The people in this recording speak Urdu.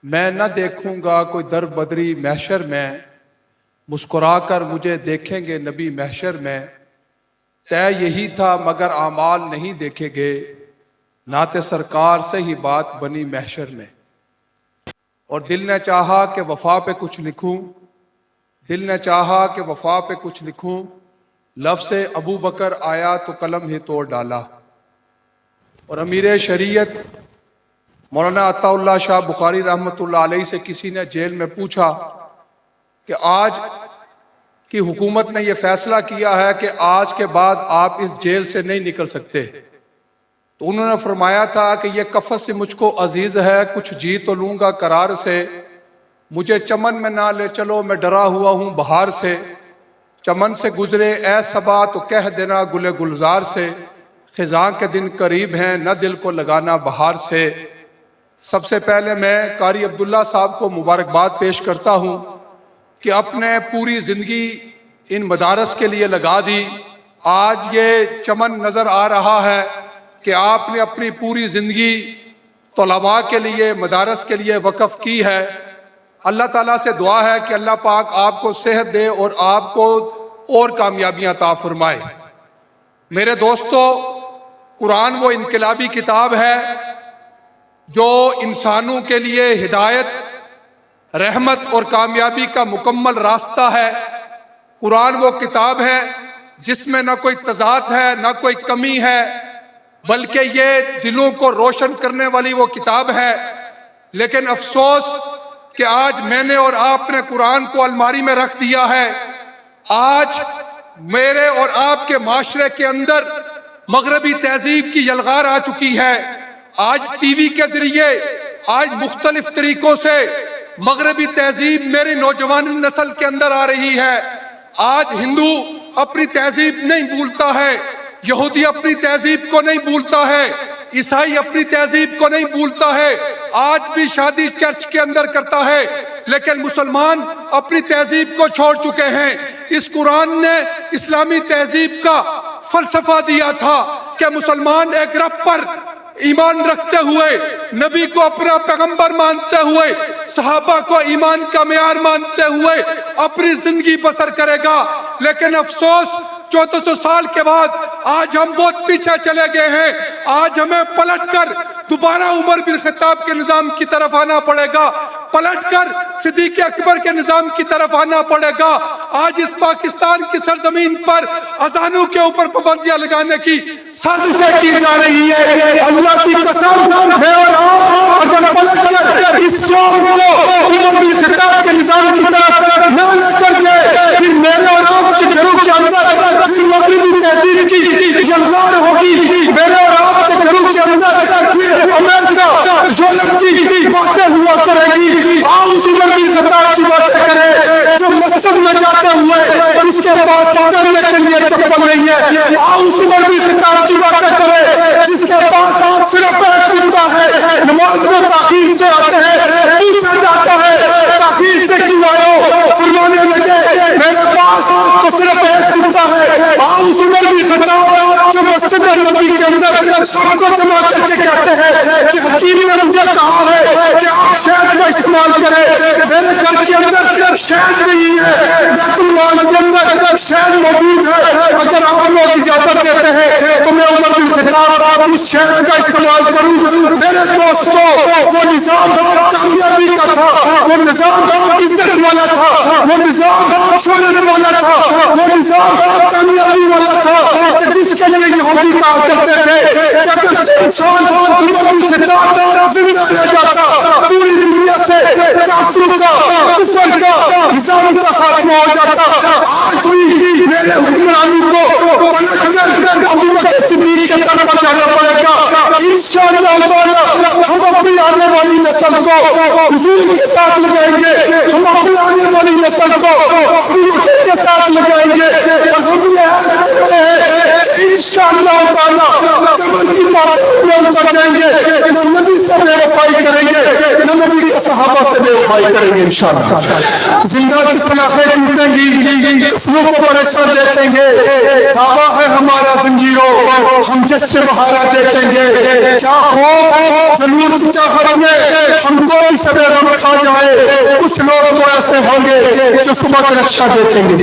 میں نہ دیکھوں گا کوئی در بدری محشر میں، مسکرا کر مجھے دیکھیں گے نبی محشر میں۔ طے یہی تھا مگر اعمال نہیں دیکھے گئے، نعت سرکار سے ہی بات بنی محشر میں۔ اور دل نے چاہا کہ وفا پہ کچھ لکھوں، دل نے چاہا کہ وفا پہ کچھ لکھوں، لفظ ابو بکر آیا تو قلم ہی توڑ ڈالا۔ اور امیر شریعت مولانا عطا اللہ شاہ بخاری رحمۃ اللہ علیہ سے کسی نے جیل میں پوچھا کہ آج کی حکومت نے یہ فیصلہ کیا ہے کہ آج کے بعد آپ اس جیل سے نہیں نکل سکتے، تو انہوں نے فرمایا تھا کہ یہ قفس سے مجھ کو عزیز ہے، کچھ جی تو لوں گا قرار سے، مجھے چمن میں نہ لے چلو میں ڈرا ہوا ہوں بہار سے، چمن سے گزرے اے صبا تو کہہ دینا گل گلزار سے، خزاں کے دن قریب ہیں نہ دل کو لگانا بہار سے۔ سب سے پہلے میں قاری عبداللہ صاحب کو مبارکباد پیش کرتا ہوں کہ اپنے پوری زندگی ان مدارس کے لیے لگا دی۔ آج یہ چمن نظر آ رہا ہے کہ آپ نے اپنی پوری زندگی طلباء کے لیے، مدارس کے لیے وقف کی ہے۔ اللہ تعالیٰ سے دعا ہے کہ اللہ پاک آپ کو صحت دے اور آپ کو اور کامیابیاں عطا فرمائے۔ میرے دوستو، قرآن وہ انقلابی کتاب ہے جو انسانوں کے لیے ہدایت، رحمت اور کامیابی کا مکمل راستہ ہے۔ قرآن وہ کتاب ہے جس میں نہ کوئی تضاد ہے نہ کوئی کمی ہے، بلکہ یہ دلوں کو روشن کرنے والی وہ کتاب ہے۔ لیکن افسوس کہ آج میں نے اور آپ نے قرآن کو الماری میں رکھ دیا ہے۔ آج میرے اور آپ کے معاشرے کے اندر مغربی تہذیب کی یلغار آ چکی ہے۔ آج ٹی وی کے ذریعے، آج مختلف طریقوں سے مغربی تہذیب میری نوجوان نسل کے اندر آ رہی ہے۔ آج ہندو اپنی تہذیب نہیں بھولتا ہے، یہودی اپنی تہذیب کو نہیں بھولتا ہے، عیسائی اپنی تہذیب کو نہیں بھولتا ہے، آج بھی شادی چرچ کے اندر کرتا ہے، لیکن مسلمان اپنی تہذیب کو چھوڑ چکے ہیں۔ اس قرآن نے اسلامی تہذیب کا فلسفہ دیا تھا کہ مسلمان ایک رب پر ایمان رکھتے ہوئے، نبی کو اپنا پیغمبر مانتے ہوئے، صحابہ کو ایمان کا معیار مانتے ہوئے اپنی زندگی بسر کرے گا۔ لیکن افسوس 1400 سال کے بعد آج ہم بہت پیچھے چلے گئے ہیں۔ آج ہمیں پلٹ کر دوبارہ عمر بن خطاب کے نظام کی طرف آنا پڑے گا، پلٹ کر صدیق اکبر کے نظام کی طرف آنا پڑے گا۔ آج اس پاکستان کی سرزمین پر اذانوں کے اوپر پابندیاں لگانے کی سازشیں کی جا رہی ہے۔ اللہ کی قسم، میں اور آپ اگر پلٹ کر اس شعور کو عمر بن خطاب کے نظام کی طرف نہ لے کر کے پھر میرے اور آپ کے گھروں کے اندر پھر مغربی تہذیب کی یلغار ہوگی، میرے اور آپ کے گھروں کے اندر پھر امریکہ یورپ کی باتیں ہوا کرے گی۔ آؤ اس عمر بن خطاب کی باتیں کریں جو مسجد میں جاتے ہوئے اس کے پاس پہننے کے لیے چپل نہیں ہے۔ آؤ اس عمر بن خطاب کی باتیں کریں جس کے پاس صرف ایک کتا ہے، نماز میں تاخیر سے آتے ہیں، پوچھا جاتا ہے تاخیر سے کیوں آئے ہو، فرمانے لگے میرے پاس تو صرف ایک کتا ہے۔ آؤ اس عمر بن خطاب جو مسجد نبی کے اندر سب کو جمع کر کے کہتے ہیں کہ حکیم نے مجھے کہا ہے کہ آپ شہد کا استعمال کریں، میرے گھر کے اندر شہد نہیں ہے، بیت المال کے اندر شہد موجود ہے، اگر آپ لوگ اجازت دیتے ہیں تو میں عمر بن خطاب اس شہد کا استعمال کروں۔ میرے دوستوں، وہ نظام کامیابی کا تھا، وہ نظام عزت والا تھا، وہ نظام شہرت والا تھا، وہ نظام کامیابی والا تھا کہ جس کے لیے یہودی کہا کرتے تھے کہ اگر انسان عمر بن خطاب زندہ رہ جاتا پوری دنیا سے کافروں کا، کفر کا نظام کا خاتمہ ہو جاتا۔ آج بھی میرے حکمرانی کو پلٹ کر ابو بکر صدیق کے طرف جانا پڑے گا۔ انشاءاللہ تعالی ہم اپنی آنے والی نسل کو حضور کے ساتھ لگائیں گے، ہم اپنی آنے والی نسل کو ابو بکر کے ساتھ لگائیں گے، اور ہم یہ انشاءاللہ تعالی قبر کی باتوں میں اتر جائیں گے، نہ نبی سے بے وفائی کریں گے نہ نبی کے صحابہ سے بے وفائی کریں گے انشاءاللہ۔ زندہ کی سلاخیں ٹوٹیں گی، کفنوں کو پریشان دیکھیں گے، دعویٰ ہے ہمارا زنجیروں ہم جس سے بہارا دیکھیں گے، کیا ہو جنون کی چاہت میں ہم کو بھی شب غم آ جائے، کچھ لوگ تو ایسے ہوں گے جو صبح کا نقشہ دیکھیں گے.